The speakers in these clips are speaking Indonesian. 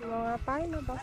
Mau ngapain abang?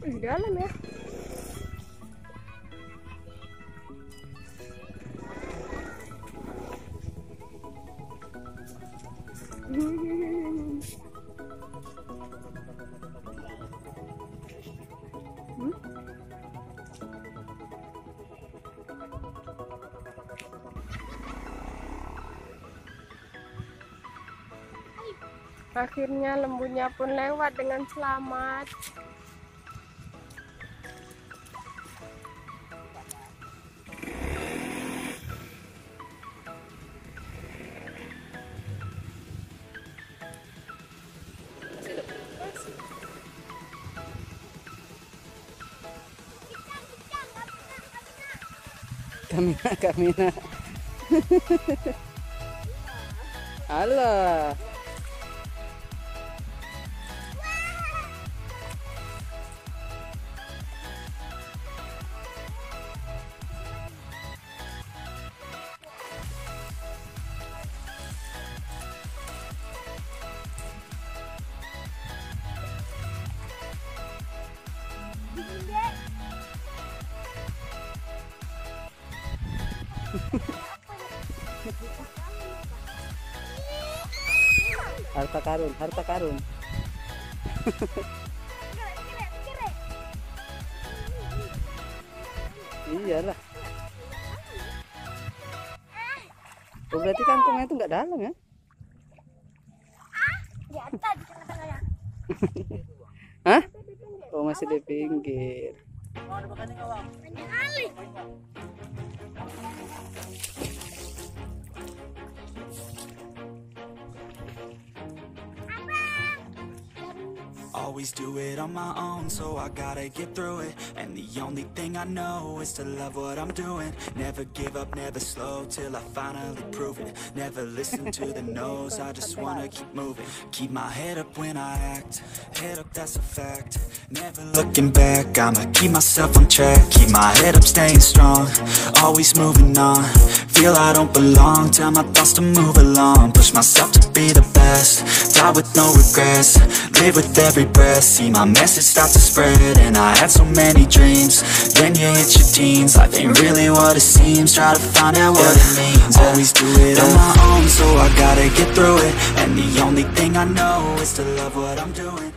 Di dalam ya. Akhirnya lembunya pun lewat dengan selamat. Kamina. Alah. Harta karun. Iyalah. Oh, berarti kangkungnya itu nggak dalam ya? Di atas di tengah-tengahnya. Hah? Oh, masih di pinggir. Banyak kali. Always do it on my own, so I gotta get through it. And the only thing I know is to love what I'm doing. Never give up, never slow, till I finally prove it. Never listen to the no's, I just wanna keep moving. Keep my head up when I act, head up, that's a fact. Never looking back, I'ma keep myself on track. Keep my head up, staying strong, always moving on. Feel I don't belong, tell my thoughts to move along. Push myself to be the best, die with no regrets. Live with every breath, see my message start to spread. And I had so many dreams, then you hit your teens. Life ain't really what it seems, try to find out what it means. Always do it on my own, so I gotta get through it. And the only thing I know is to love what I'm doing.